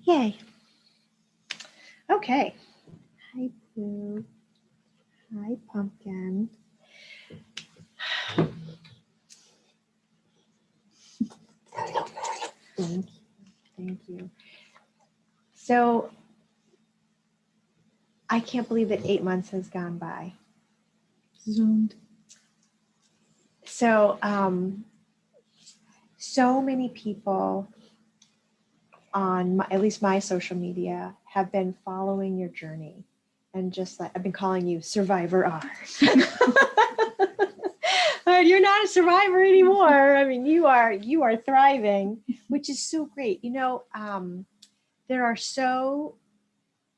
Yay. Okay. Hi, Pooh. Hi, Pumpkin. Thank you. Thank you. So I can't believe that 8 months has gone by. Zoomed. So, so many people on at least my social media have been following your journey, and just like I've been calling you Survivor R. But you're not a survivor anymore. I mean, you are thriving, which is so great. There are so,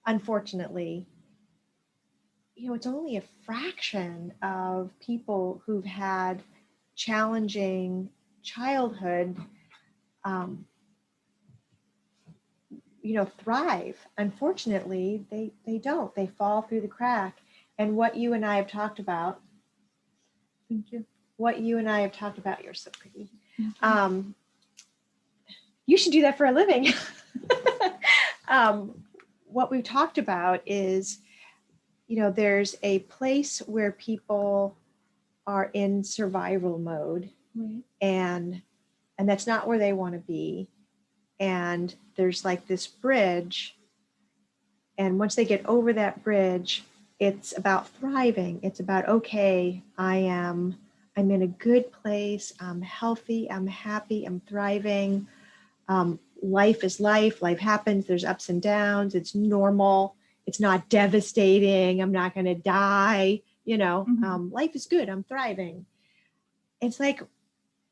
unfortunately, it's only a fraction of people who've had challenging childhood, thrive. Unfortunately, they don't. They fall through the crack. And what you and I have talked about, Thank you. you're so pretty. You should do that for a living. What we've talked about is, there's a place where people are in survival mode, Right. and that's not where they want to be. And there's like this bridge, and once they get over that bridge, it's about thriving. It's about, okay, I'm in a good place. I'm healthy. I'm happy. I'm thriving. Life is life. Life happens. There's ups and downs. It's normal. It's not devastating. I'm not going to die. Life is good. I'm thriving. It's like,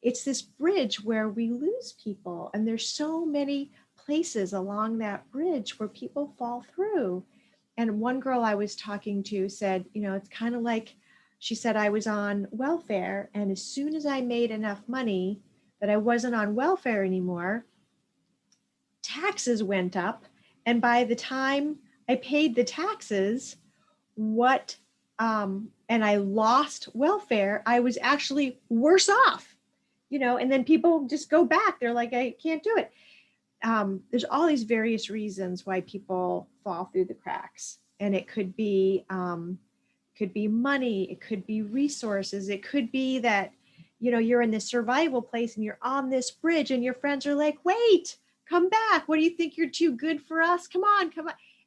it's this bridge where we lose people. And there's so many places along that bridge where people fall through. And one girl I was talking to said, it's kind of like, she said, I was on welfare. And as soon as I made enough money that I wasn't on welfare anymore, taxes went up. And by the time I paid the taxes, and I lost welfare, I was actually worse off, and then people just go back. They're like, I can't do it. There's all these various reasons why people fall through the cracks. And it could be money, it could be resources, it could be that, you're in this survival place and you're on this bridge and your friends are like, wait, come back. What do you think? You're too good for us? Come on.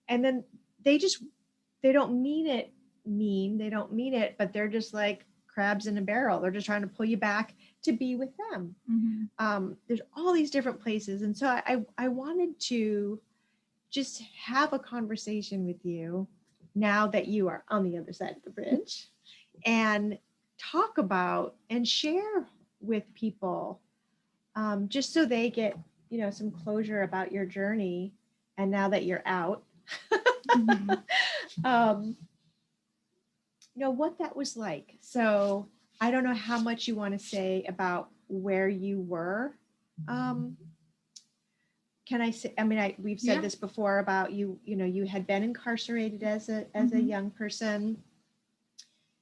And then they don't mean it mean, they don't mean it, but they're just like crabs in a barrel. They're just trying to pull you back to be with them. Mm-hmm. There's all these different places. And so I wanted to just have a conversation with you now that you are on the other side of the bridge, and talk about and share with people, just so they get, some closure about your journey. And now that you're out, Mm-hmm. What that was like. So I don't know how much you want to say about where you were. Can I say, we've said this before about you, you had been incarcerated as a Mm-hmm. young person.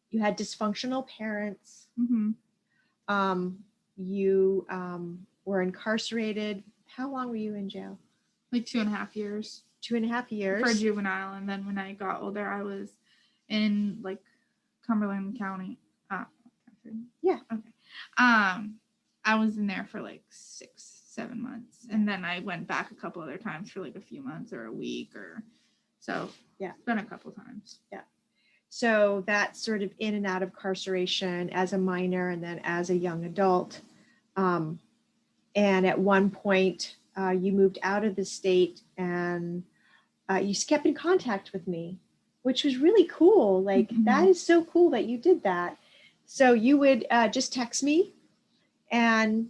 You had dysfunctional parents. Mm-hmm. You were incarcerated. How long were you in jail? Like 2.5 years. 2.5 years. For juvenile. And then when I got older, I was in like Cumberland County. Yeah. Okay. I was in there for like 6-7 months. And then I went back a couple other times for like a few months or a week or so. Yeah. It's been a couple times. Yeah. So that's sort of in and out of incarceration as a minor and then as a young adult. And at one point, you moved out of the state, and you kept in contact with me, which was really cool. Like, Mm-hmm. That is so cool that you did that. So you would just text me, and,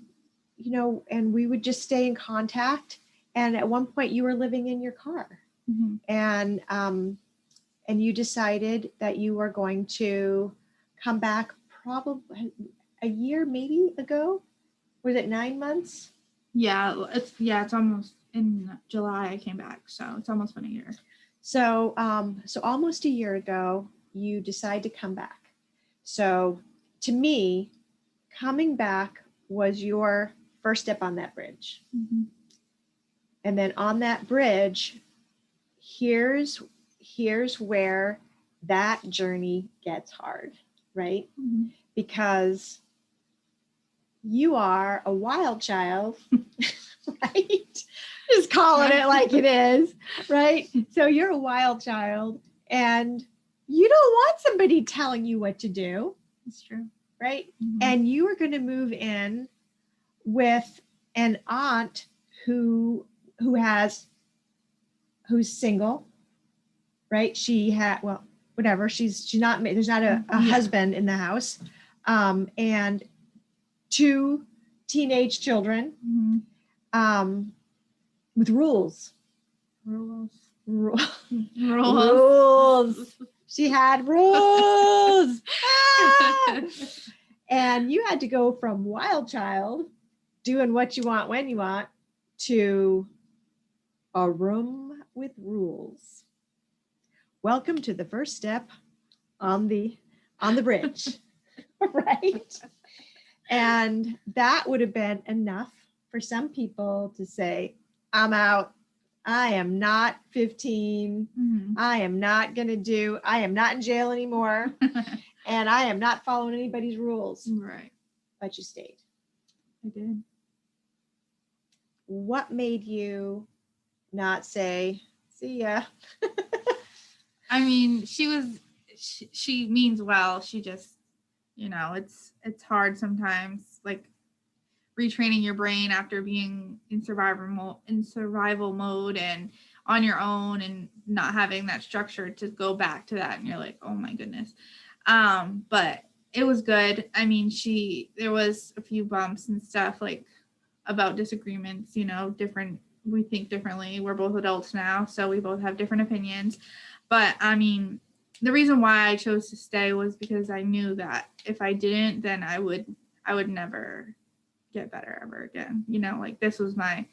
and we would just stay in contact. And at one point you were living in your car. Mm-hmm. And you decided that you were going to come back probably a year maybe ago. Was it 9 months? Yeah, it's almost in July I came back, so it's almost been a year. So almost a year ago, you decide to come back. So to me, coming back was your first step on that bridge. Mm-hmm. And then on that bridge, here's where that journey gets hard, right? Mhm. Because you are a wild child, right? Just calling it like it is, right? So you're a wild child and you don't want somebody telling you what to do, That's true. right? Mhm. And you are going to move in with an aunt who's single, right? She had, well, whatever. She's not, there's not a Yeah. husband in the house. And 2 teenage children, Mhm. with rules. Rules. Rules. Rules. She had rules. Ah! And you had to go from wild child, doing what you want when you want, to a room with rules. Welcome to the first step on the bridge, right? And that would have been enough for some people to say, I'm out. I am not 15. Mhm. I am not in jail anymore. And I am not following anybody's rules. Right. But you stayed. I did. What made you not say, see ya? I mean, she means well. She just, it's hard sometimes, like retraining your brain after being in survival mode and on your own and not having that structure to go back to that, and you're like, oh my goodness. But it was good. I mean, there was a few bumps and stuff, like about disagreements, we think differently. We're both adults now, so we both have different opinions. But I mean, the reason why I chose to stay was because I knew that if I didn't, then I would never get better ever again. Like this was my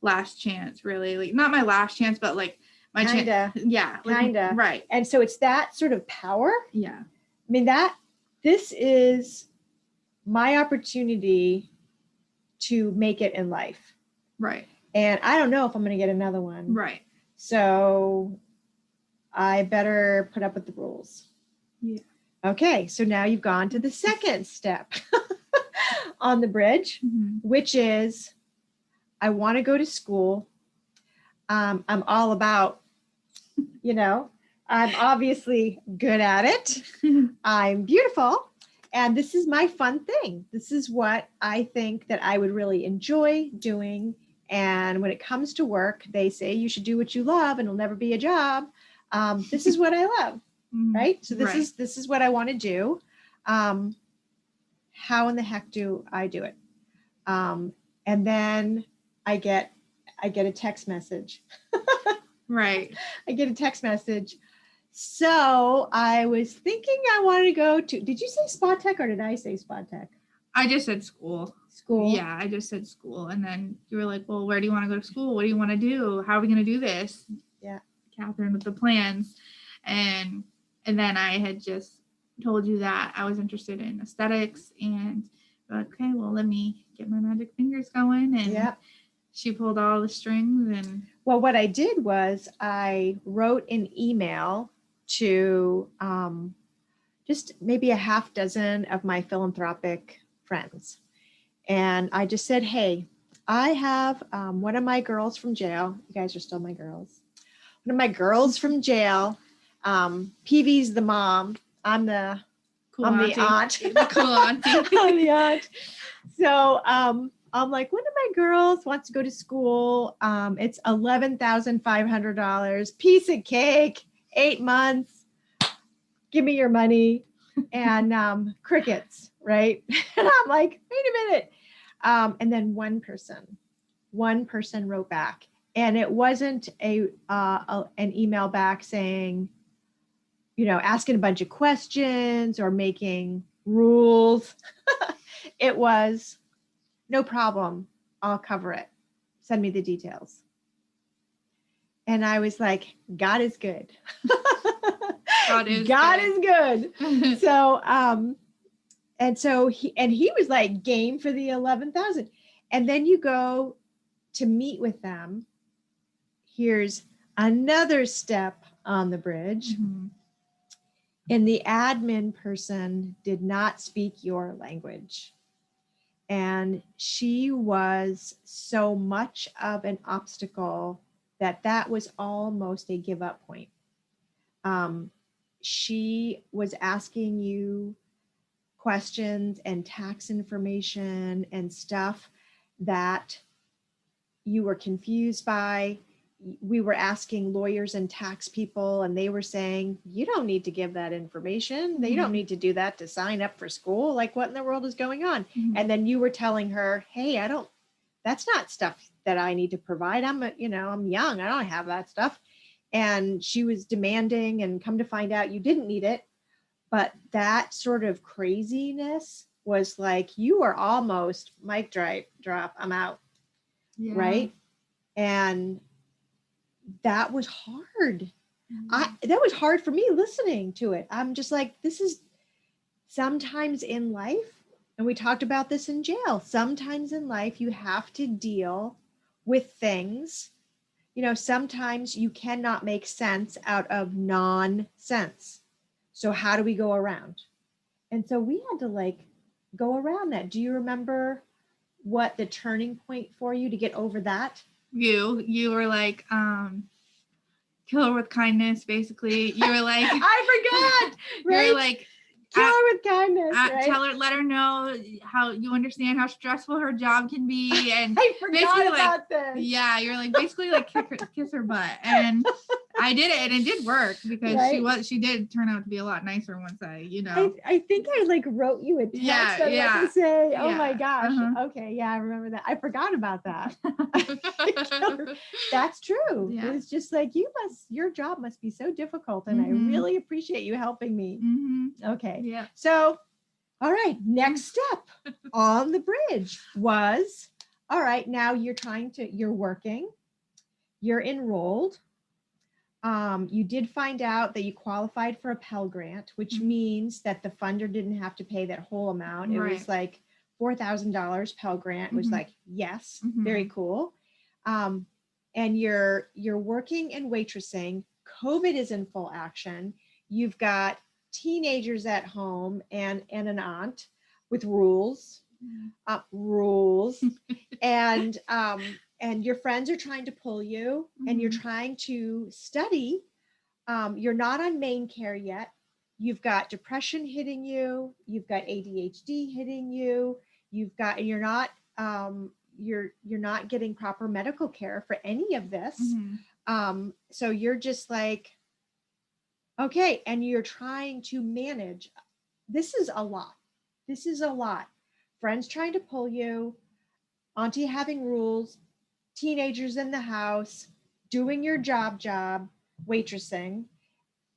last chance, really. Like not my last chance, but like my chance. Yeah, like, Kinda. right. And so it's that sort of power. Yeah. I mean, this is my opportunity to make it in life. Right. And I don't know if I'm going to get another one. Right. So I better put up with the rules. Yeah. Okay, so now you've gone to the second step on the bridge, which is I want to go to school. I'm all about, I'm obviously good at it. I'm beautiful. And this is my fun thing. This is what I think that I would really enjoy doing. And when it comes to work, they say you should do what you love and it'll never be a job. This is what I love, right? So this is what I want to do. How in the heck do I do it? And then I get a text message. Right. I get a text message. So I was thinking I wanted to go to, did you say Spot Tech or did I say Spot Tech? I just said school. School? Yeah, I just said school. And then you were like, well, where do you want to go to school? What do you want to do? How are we going to do this? Yeah. Catherine with the plans. And then I had just told you that I was interested in aesthetics and okay, well, let me get my magic fingers going. And she pulled all the strings. And well, what I did was I wrote an email to just maybe a half dozen of my philanthropic friends. And I just said, hey, I have one of my girls from jail. You guys are still my girls. One of my girls from jail. PV's the mom. I'm the aunt. The cool auntie. I'm the aunt. So I'm like, one of my girls wants to go to school. It's $11,500. Piece of cake. 8 months. Give me your money. And crickets, right? And I'm like, wait a minute. And then one person wrote back, and it wasn't an email back saying, asking a bunch of questions or making rules. It was, no problem. I'll cover it. Send me the details. And I was like, God is good. God is good. So, he was like game for the 11,000. And then you go to meet with them here's another step on the bridge. Mhm. And the admin person did not speak your language. And she was so much of an obstacle that was almost a give up point. She was asking you questions and tax information and stuff that you were confused by. We were asking lawyers and tax people, and they were saying, you don't need to give that information. They don't need to do that to sign up for school. Like, what in the world is going on? Mhm. And then you were telling her, hey, that's not stuff that I need to provide. I'm young. I don't have that stuff. And she was demanding, and come to find out you didn't need it. But that sort of craziness was like, you are almost mic drop, I'm out. Yeah. Right. And that was hard. Mhm. That was hard for me listening to it. I'm just like, this is sometimes in life, and we talked about this in jail. Sometimes in life, you have to deal with things. Sometimes you cannot make sense out of nonsense. So how do we go around? And so we had to go around that. Do you remember what the turning point for you to get over that? You were like, kill her with kindness, basically. You were like, I forgot, right? You were like, kill her with kindness, right? Let her know how you understand how stressful her job can be, and I forgot about this. Yeah, you're like basically like kiss her butt, and I did it, and it did work because Right? she did turn out to be a lot nicer once I think I wrote you a text on what to say. Oh my gosh. Okay, yeah, I remember that. I forgot about that. That's true. Yeah. It's just like your job must be so difficult, and I really appreciate you helping me. Okay. Yeah. So, all right, next step on the bridge was, all right, now you're working, you're enrolled. You did find out that you qualified for a Pell Grant, which means that the funder didn't have to pay that whole amount. It was like $4,000 Pell Grant. It was like, yes, very cool. And you're working and waitressing. COVID is in full action. You've got teenagers at home and an aunt with rules, and your friends are trying to pull you, and you're trying to study. You're not on Maine care yet. You've got depression hitting you. You've got ADHD hitting you. And you're not you're not getting proper medical care for any of this. So you're just like, okay, and you're trying to manage. This is a lot. Friends trying to pull you, auntie having rules, teenagers in the house, doing your job, waitressing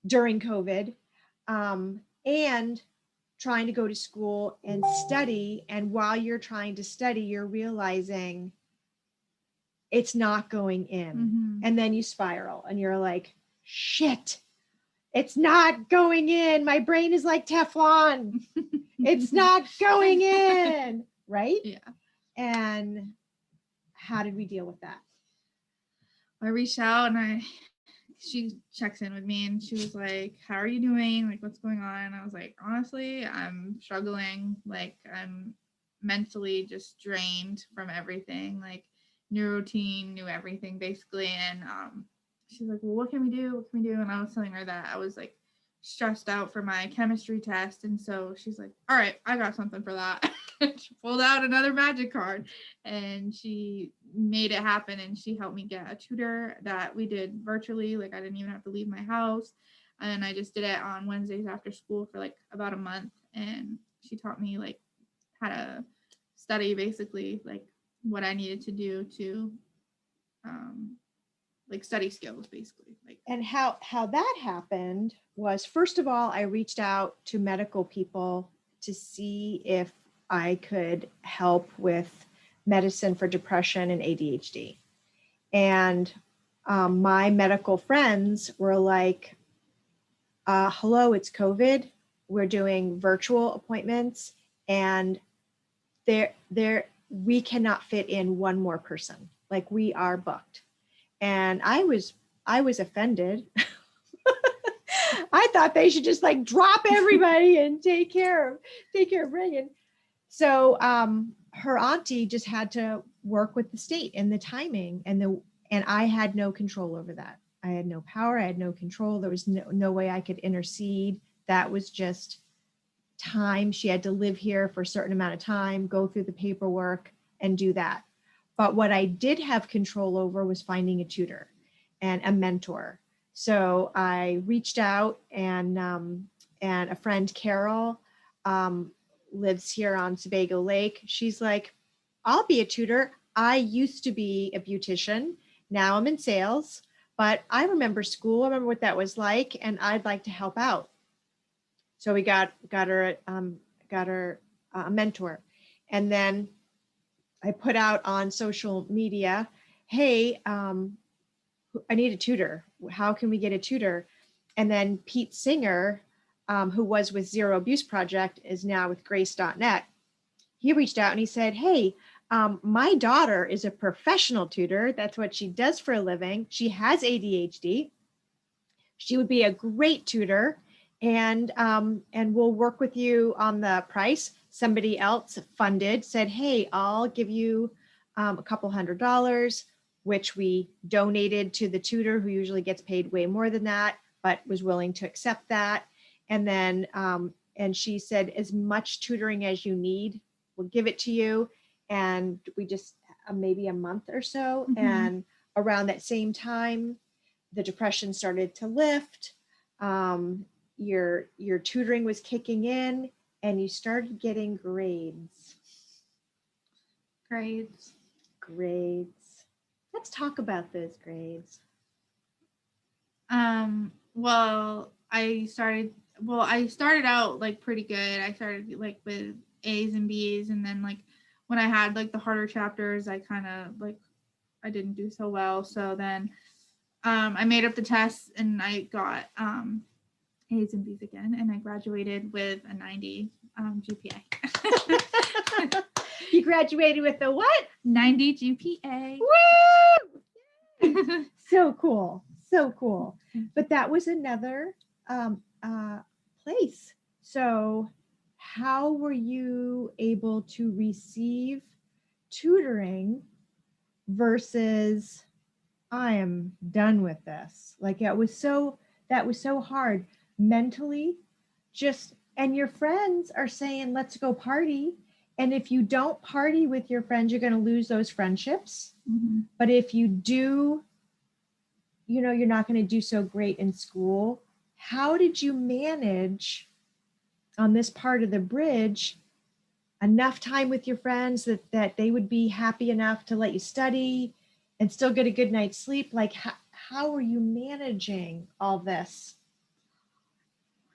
during COVID, and trying to go to school and study. And while you're trying to study, you're realizing it's not going in. And then you spiral and you're like, shit, it's not going in. My brain is like Teflon. It's not going in. Right? Yeah. And how did we deal with that? I reached out and she checks in with me and she was like, how are you doing? Like, what's going on? And I was like, honestly, I'm struggling. Like, I'm mentally just drained from everything, like new routine, new everything basically. And she's like, well, what can we do? And I was telling her that I was like stressed out for my chemistry test. And so she's like, all right, I got something for that. She pulled out another magic card and she made it happen, and she helped me get a tutor that we did virtually. Like, I didn't even have to leave my house, and I just did it on Wednesdays after school for like about a month, and she taught me like how to study, basically like what I needed to do to like study skills, basically. Like, and how that happened was, first of all, I reached out to medical people to see if I could help with medicine for depression and ADHD. And my medical friends were like, hello, it's COVID. We're doing virtual appointments, and we cannot fit in one more person. Like, we are booked. And I was offended. I thought they should just like drop everybody and take care of Raegan. So her auntie just had to work with the state and the timing and I had no control over that. I had no power. I had no control. There was no way I could intercede. That was just time. She had to live here for a certain amount of time, go through the paperwork and do that. But what I did have control over was finding a tutor and a mentor. So I reached out and a friend, Carol, lives here on Sebago Lake. She's like, I'll be a tutor. I used to be a beautician. Now I'm in sales, but I remember school. I remember what that was like, and I'd like to help out. So we got her a mentor, and then I put out on social media, "Hey, I need a tutor. How can we get a tutor?" And then Pete Singer, who was with Zero Abuse Project, is now with Grace.net. He reached out and he said, "Hey, my daughter is a professional tutor. That's what she does for a living. She has ADHD. She would be a great tutor, and we'll work with you on the price." Somebody else funded said, "Hey, I'll give you a couple $100," which we donated to the tutor, who usually gets paid way more than that, but was willing to accept that. And then and she said, "As much tutoring as you need, we'll give it to you." And we just maybe a month or so, and around that same time, the depression started to lift. Your tutoring was kicking in, and you started getting grades. Grades. Let's talk about those grades. Well, I started out like pretty good. I started like with A's and B's, and then like when I had like the harder chapters, I kind of like I didn't do so well. So then I made up the tests and I got A's and B's again, and I graduated with a 90 GPA. You graduated with a what? 90 GPA. Woo! So cool. So cool. But that was another place. So how were you able to receive tutoring versus I am done with this? Like that was so hard mentally. Just, and your friends are saying, "Let's go party." And if you don't party with your friends, you're going to lose those friendships. But if you do, you're not going to do so great in school. How did you manage on this part of the bridge enough time with your friends that they would be happy enough to let you study and still get a good night's sleep? Like, how are you managing all this?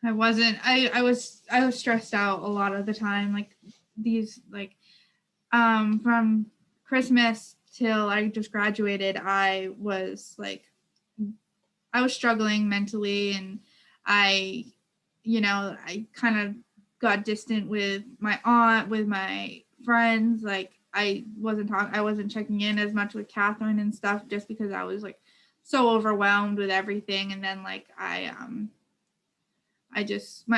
I was stressed out a lot of the time. Like these, like, from Christmas till I just graduated, I was struggling mentally, and I kind of got distant with my aunt, with my friends. Like I wasn't checking in as much with Catherine and stuff, just because I was like so overwhelmed with everything. And then like my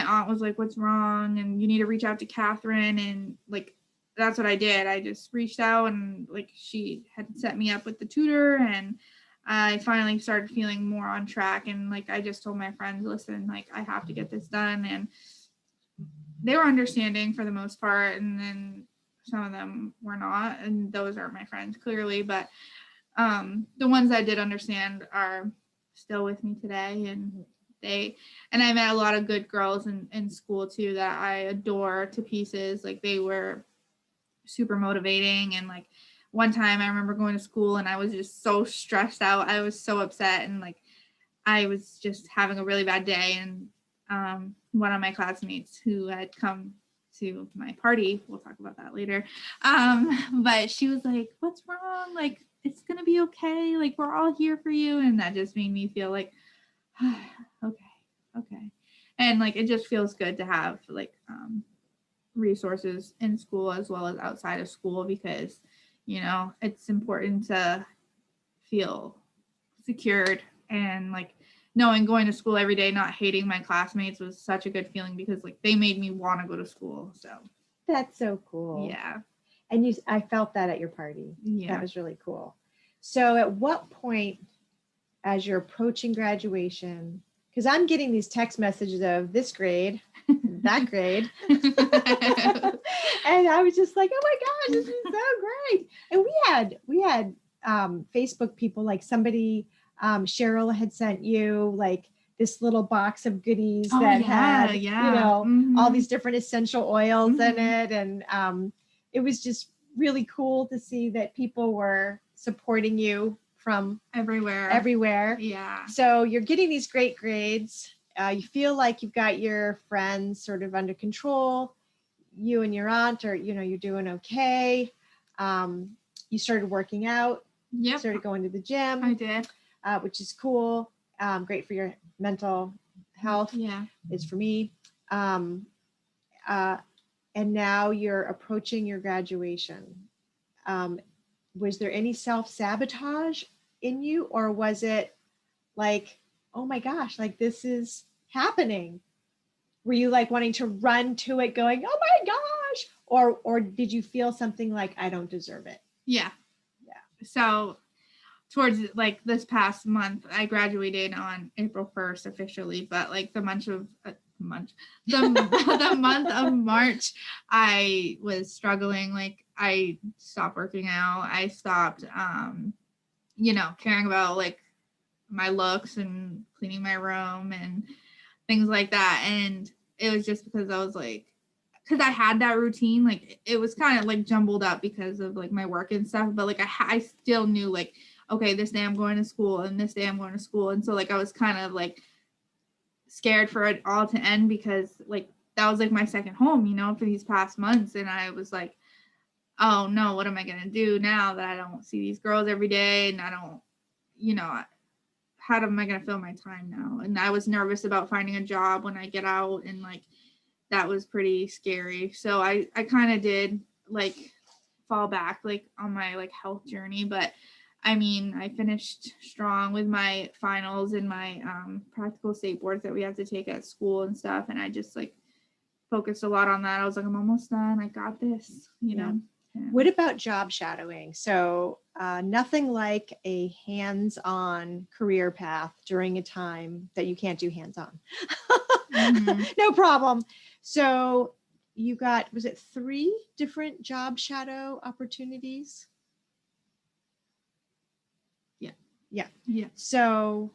aunt was like, "What's wrong?" And you need to reach out to Catherine. And like, that's what I did. I just reached out, and like she had set me up with the tutor, and I finally started feeling more on track. And like, I just told my friends, "Listen, like I have to get this done." And they were understanding for the most part. And then some of them were not. And those aren't my friends, clearly. But the ones that did understand are still with me today. And I met a lot of good girls in school too that I adore to pieces. Like they were super motivating. And like one time I remember going to school and I was just so stressed out. I was so upset, and like I was just having a really bad day. And one of my classmates who had come to my party, we'll talk about that later, but she was like, "What's wrong? Like it's gonna be okay. Like we're all here for you." And that just made me feel like okay. And like it just feels good to have like resources in school as well as outside of school, because it's important to feel secured, and like knowing going to school every day, not hating my classmates was such a good feeling because like they made me want to go to school. So That's so cool. yeah. And I felt that at your party. Yeah. That was really cool. So at what point, as you're approaching graduation, because I'm getting these text messages of this grade, that grade. And I was just like, oh my gosh, this is so great. And we had Facebook people, like somebody, Cheryl had sent you like this little box of goodies that had, all these different essential oils in it. And it was just really cool to see that people were supporting you from everywhere. Yeah. So you're getting these great grades. You feel like you've got your friends sort of under control. You and your aunt are, you're doing okay. You started working out. Yep. Started going to the gym. I did. Which is cool. Great for your mental health. Yeah. Is for me. And now you're approaching your graduation. Was there any self-sabotage in you, or was it like, oh my gosh, like this is happening? Were you like wanting to run to it going, oh my gosh, or did you feel something like, I don't deserve it? Yeah. So towards like this past month, I graduated on April 1st officially, but like the month of March, I was struggling. Like I stopped working out. I stopped, caring about like my looks and cleaning my room and things like that. And it was just because I was like, because I had that routine, like it was kind of like jumbled up because of like my work and stuff. But like I still knew like, okay, this day I'm going to school and this day I'm going to school. And so like I was kind of like scared for it all to end because like that was like my second home, for these past months. And I was like, oh no, what am I going to do now that I don't see these girls every day and I don't, how am I going to fill my time now? And I was nervous about finding a job when I get out, and like that was pretty scary. So I kind of did like fall back like on my like health journey, but I mean, I finished strong with my finals and my practical state boards that we have to take at school and stuff. And I just like focused a lot on that. I was like, I'm almost done. I got this, you know. Yeah. What about job shadowing? So nothing like a hands-on career path during a time that you can't do hands-on. No problem. So you got, was it 3 different job shadow opportunities? Yeah. So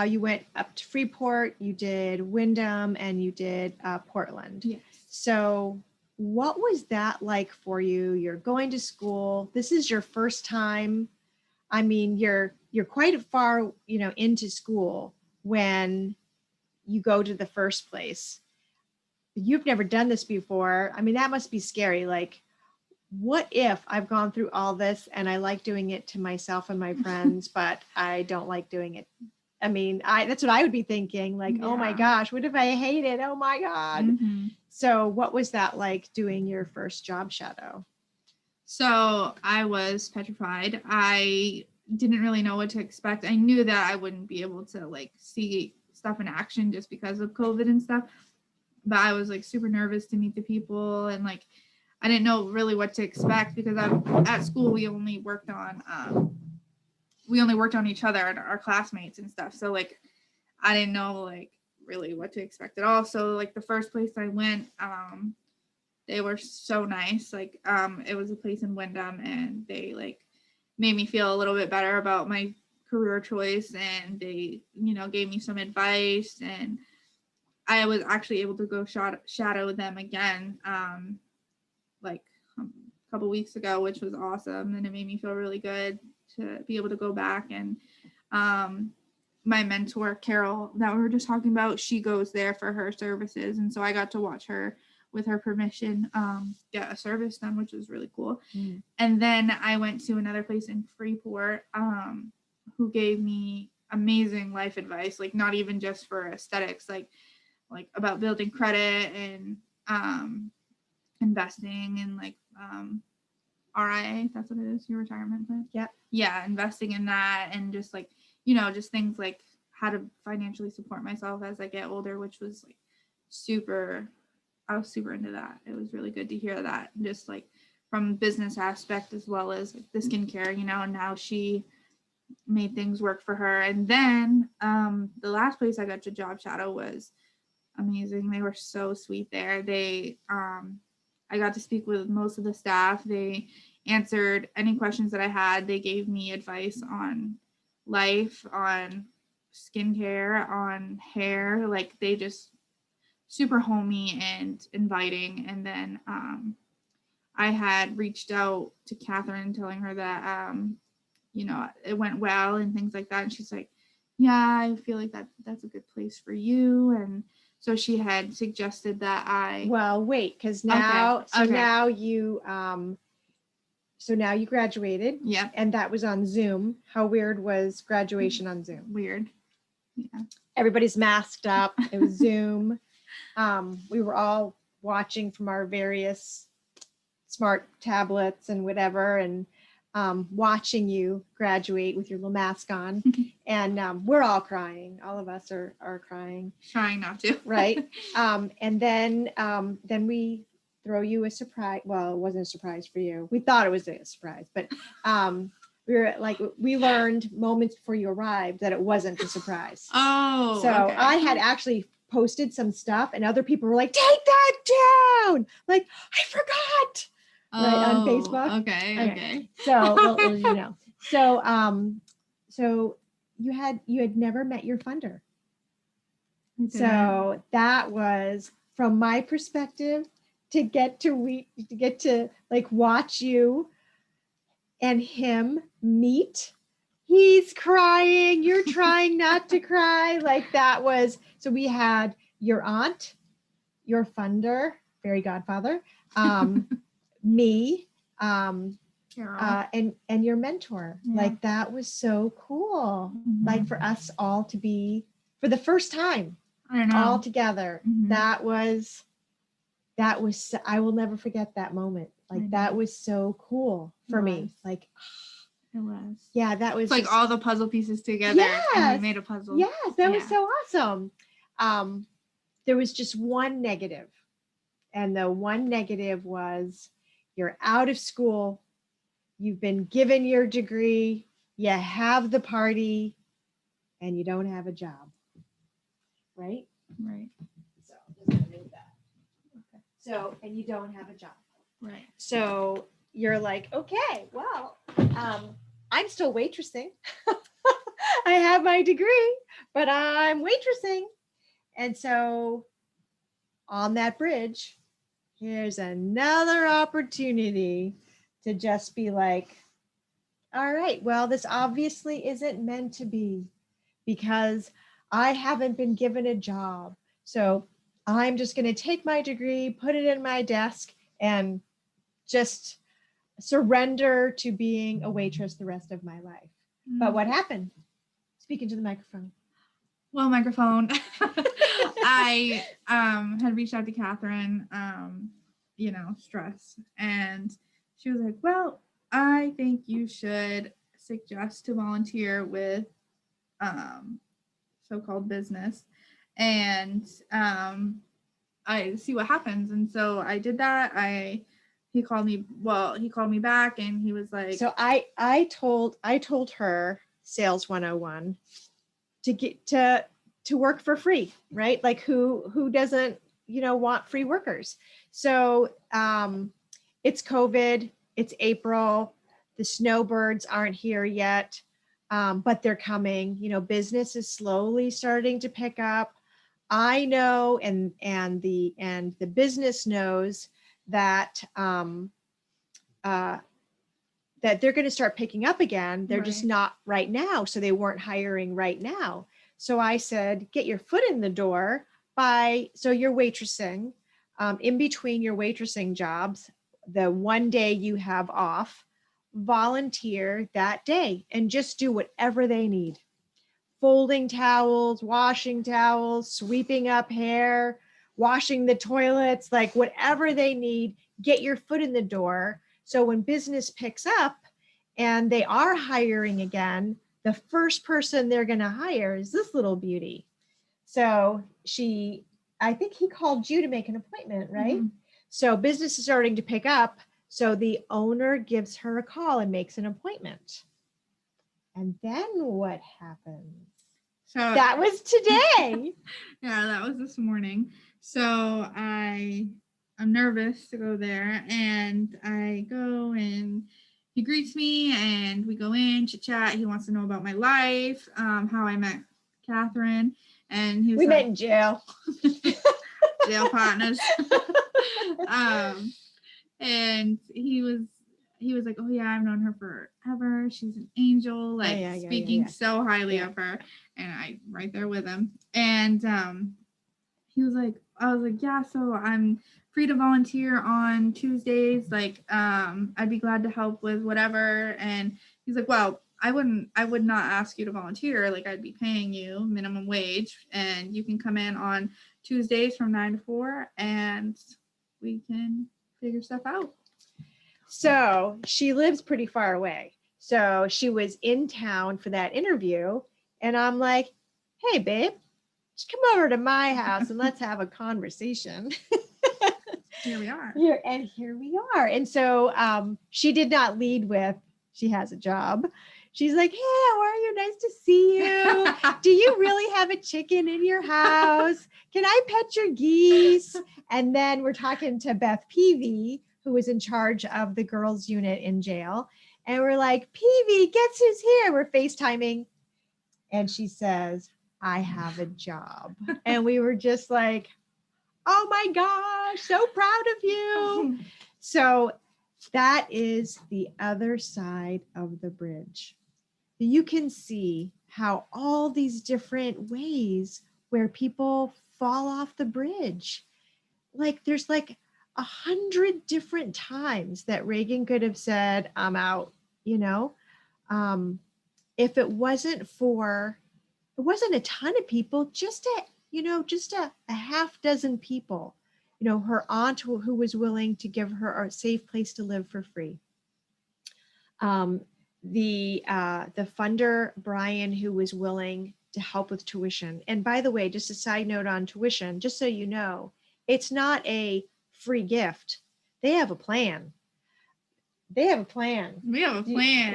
you went up to Freeport, you did Wyndham, and you did Portland. Yes. So what was that like for you? You're going to school. This is your first time. I mean, you're quite far, into school when you go to the first place. You've never done this before. I mean, that must be scary. Like, what if I've gone through all this and I like doing it to myself and my friends, but I don't like doing it? I mean, that's what I would be thinking. Like, oh my gosh, what if I hate it? Oh my God. Mm-hmm. So what was that like doing your first job shadow? So I was petrified. I didn't really know what to expect. I knew that I wouldn't be able to like see stuff in action just because of COVID and stuff. But I was like super nervous to meet the people, and like I didn't know really what to expect because at school we only worked on each other and our classmates and stuff. So like I didn't know like really what to expect at all. So like the first place I went, they were so nice. Like it was a place in Wyndham, and they like made me feel a little bit better about my career choice, and they gave me some advice, and I was actually able to go shadow them again like a couple weeks ago, which was awesome, and it made me feel really good to be able to go back. And my mentor Carol that we were just talking about, she goes there for her services, and so I got to watch her with her permission get a service done, which was really cool. And then I went to another place in Freeport who gave me amazing life advice, like not even just for aesthetics, like about building credit and investing and like RIA, that's what it is, your retirement plan. Yep. Yeah, investing in that and just like, just things like how to financially support myself as I get older, which was like I was super into that. It was really good to hear that, just like from business aspect as well as like the skincare, and how she made things work for her. And then the last place I got to job shadow was amazing. They were so sweet there. I got to speak with most of the staff. They answered any questions that I had. They gave me advice on life, on skincare, on hair. Like they just super homey and inviting. And then I had reached out to Catherine telling her that it went well and things like that. And she's like, yeah, I feel like that's a good place for you. And so she had suggested that Well, wait, because now, Okay. now you, so now you graduated. Yep. And that was on Zoom. How weird was graduation on Zoom? Weird. Yeah. Everybody's masked up. It was Zoom. We were all watching from our various smart tablets and whatever, and watching you graduate with your little mask on. And we're all crying. All of us are crying. Trying not to. Right. And then we throw you a surprise. Well, it wasn't a surprise for you. We thought it was a surprise, but we learned moments before you arrived that it wasn't a surprise. Oh, so okay. I had actually posted some stuff and other people were like, take that down. Like, I forgot. Right, on Facebook. Okay. So, well, so you had never met your funder. So that was, from my perspective, to get to like watch you and him meet. He's crying. You're trying not to cry. Like that was, so we had your aunt, your funder, fairy godfather, me, and your mentor. Yeah. Like that was so cool. Mm-hmm. Like for us all to be, for the first time, I don't know, all together. Mm-hmm. That was, I will never forget that moment. Like that was so cool for me. Like it was. Yeah, that was it's like all the puzzle pieces together. Yes, and we made a puzzle. Yes, that was so awesome. There was just one negative. And the one negative was you're out of school, you've been given your degree, you have the party, and you don't have a job. Right? Right. So just gonna move that. Okay. So, and you don't have a job. Right. So you're like, okay, well, I'm still waitressing. I have my degree, but I'm waitressing. And so on that bridge, here's another opportunity to just be like, all right, well, this obviously isn't meant to be because I haven't been given a job. So I'm just going to take my degree, put it in my desk, and just surrender to being a waitress the rest of my life. Mm. But what happened? Speak into the microphone. Well, microphone. I had reached out to Catherine, stress. And she was like, well, I think you should suggest to volunteer with so-called business and I see what happens. And so I did that. He called me back and he was like, so I told her Sales 101 to get to work for free, right? Like who doesn't, want free workers? So it's COVID, it's April, the snowbirds aren't here yet, but they're coming. Business is slowly starting to pick up. I know, and the business knows that that they're going to start picking up again. They're just not right now. So they weren't hiring right now. So I said, get your foot in the door so you're waitressing, in between your waitressing jobs, the one day you have off, volunteer that day and just do whatever they need. Folding towels, washing towels, sweeping up hair, washing the toilets, like whatever they need, get your foot in the door So when business picks up and they are hiring again, the first person they're going to hire is this little beauty. So I think he called you to make an appointment, right? Mm-hmm. So business is starting to pick up. So the owner gives her a call and makes an appointment. And then what happens? So That was today. yeah, that was this morning. So I'm nervous to go there, and I go and he greets me, and we go in, chit chat. He wants to know about my life, how I met Catherine, and he was We met in jail. jail partners. And he was like, oh yeah, I've known her forever. She's an angel, like speaking so highly of her. And I right there with him. And he was like, I was like, yeah, so I'm free to volunteer on Tuesdays. Like, I'd be glad to help with whatever. And he's like, well, I would not ask you to volunteer. Like, I'd be paying you minimum wage, and you can come in on Tuesdays from 9 to 4, and we can figure stuff out. So she lives pretty far away. So she was in town for that interview. And I'm like, hey, babe, just come over to my house and let's have a conversation. Here we are. Here we are. And so she did not lead with, she has a job. She's like, hey, how are you? Nice to see you. Do you really have a chicken in your house? Can I pet your geese? And then we're talking to Beth Peavy, who was in charge of the girls unit in jail. And we're like, Peavy, guess who's here? We're FaceTiming. And she says, I have a job. And we were just like, oh my gosh, so proud of you. So that is the other side of the bridge. You can see how all these different ways where people fall off the bridge. Like there's like 100 different times that Raegan could have said, I'm out, you know. If it wasn't a ton of people, just a half dozen people, her aunt who was willing to give her a safe place to live for free. The funder, Brian, who was willing to help with tuition. And by the way, just a side note on tuition, just so you know, it's not a free gift. They have a plan. We have a plan.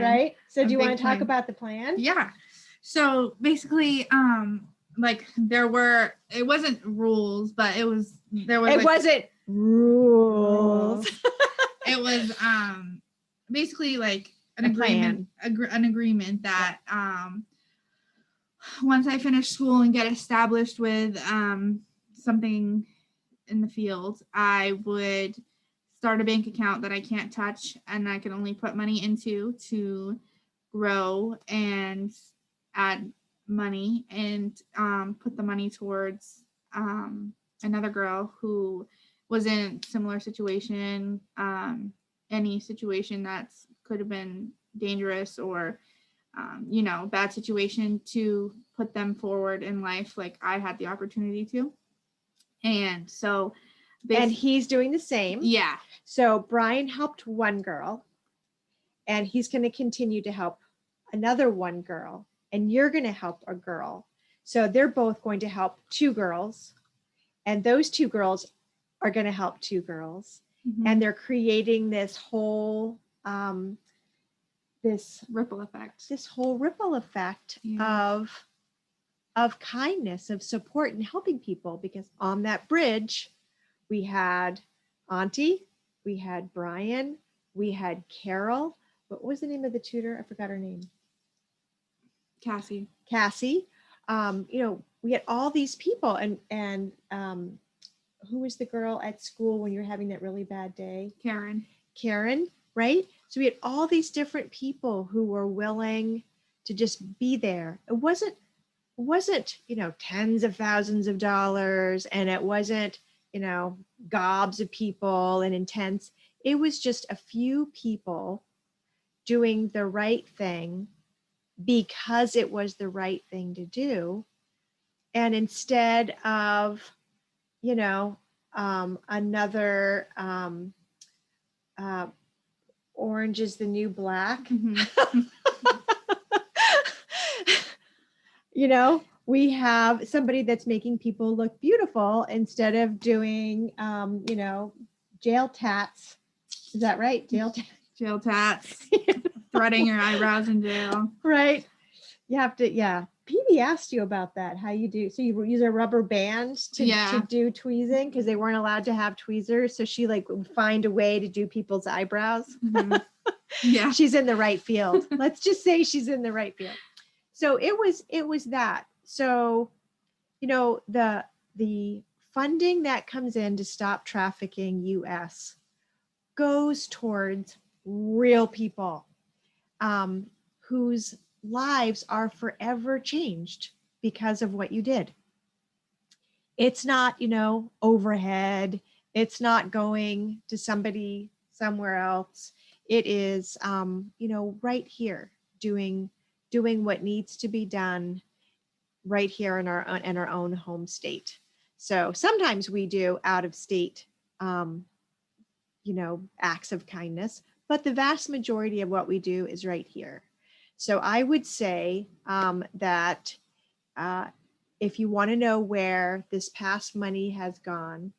Right? So do you want to talk about the plan? Yeah. So basically, like it wasn't rules, but it wasn't rules. It was basically like an agreement that once I finish school and get established with something in the field, I would start a bank account that I can't touch and I can only put money into to grow and add money and put the money towards another girl who was in a similar situation, any situation that could have been dangerous or bad situation, to put them forward in life like I had the opportunity to. And so and he's doing the same. Yeah. So Brian helped one girl and he's going to continue to help another one girl, and you're going to help a girl. So they're both going to help two girls, and those two girls are going to help two girls. Mm-hmm. And they're creating this whole this ripple effect of kindness, of support and helping people. Because on that bridge we had Auntie, we had Brian, we had Carol. What was the name of the tutor? I forgot her name. Cassie. We had all these people, and who was the girl at school when you were having that really bad day? Karen, right? So we had all these different people who were willing to just be there. It wasn't tens of thousands of dollars, and it wasn't gobs of people and intense. It was just a few people doing the right thing because it was the right thing to do. And instead of another orange is the new black. Mhm. You know, we have somebody that's making people look beautiful instead of doing, you know, jail tats. Is that right? Jail tats. Jail tats, threading your eyebrows in jail. Right. You have to, yeah. Petey asked you about that, how you do. So you use a rubber band to Yeah. do tweezing because they weren't allowed to have tweezers. So she like would find a way to do people's eyebrows. Mhm. Yeah. She's in the right field. Let's just say she's in the right field. So it was that. So, you know, the funding that comes in to stop trafficking US goes towards real people whose lives are forever changed because of what you did. It's not, you know, overhead. It's not going to somebody somewhere else. It is, you know, right here doing what needs to be done right here in our own home state. So sometimes we do out of state, you know, acts of kindness, but the vast majority of what we do is right here. So I would say that uh, if you want to know where this past money has gone,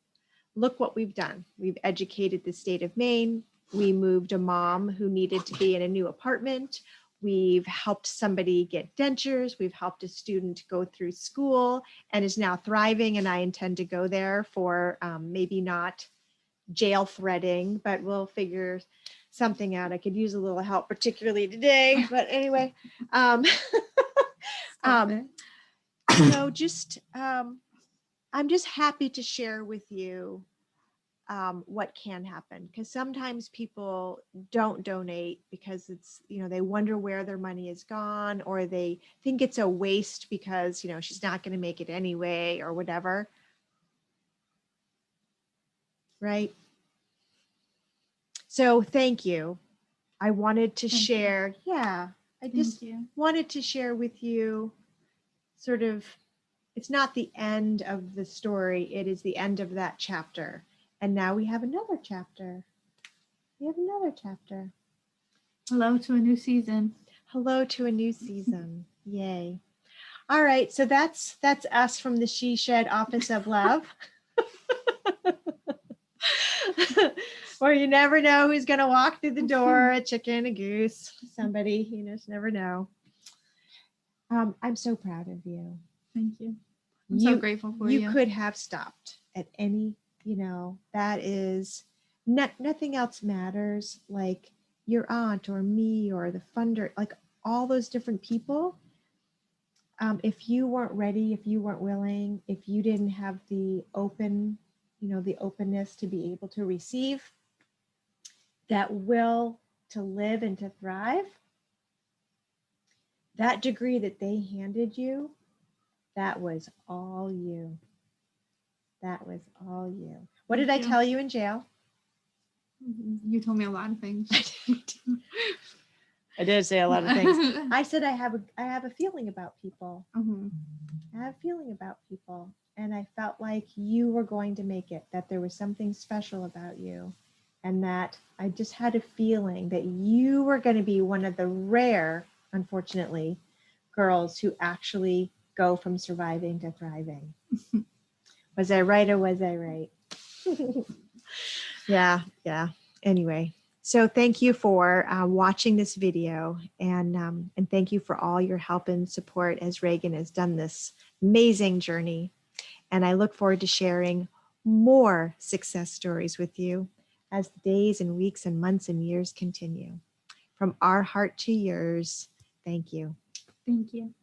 look what we've done. We've educated the state of Maine. We moved a mom who needed to be in a new apartment. We've helped somebody get dentures. We've helped a student go through school and is now thriving. And I intend to go there for maybe not jail threading, but we'll figure something out. I could use a little help, particularly today. But anyway, Stop it. you know, just I'm just happy to share with you what can happen, because sometimes people don't donate because it's, you know, they wonder where their money is gone, or they think it's a waste because, you know, she's not going to make it anyway or whatever. Right. So thank you. I wanted to Thank you. share. Yeah. I just Thank you. wanted to share with you sort of, it's not the end of the story, it is the end of that chapter. And now we have another chapter. We have another chapter. Hello to a new season. Hello to a new season. Yay. All right, so that's us from the She Shed Office of Love. Or you never know who's going to walk through the door, a chicken, a goose, somebody, you just never know. I'm so proud of you. Thank you. I'm so grateful for you. You could have stopped at any, you know, that is, nothing else matters. Like your aunt or me or the funder, like all those different people. If you weren't ready, if you weren't willing, if you didn't have the open, you know, the openness to be able to receive, that will to live and to thrive, that degree that they handed you, that was all you. That was all you. What did I Thank you. tell you in jail? You told me a lot of things. I did say a lot of things. I said I have a feeling about people. Mhm. I have a feeling about people. And I felt like you were going to make it, that there was something special about you. And that I just had a feeling that you were going to be one of the rare, unfortunately, girls who actually go from surviving to thriving. Was I right or was I right? Yeah. Anyway, so thank you for watching this video, and thank you for all your help and support as Raegan has done this amazing journey. And I look forward to sharing more success stories with you as the days and weeks and months and years continue. From our heart to yours, thank you. Thank you.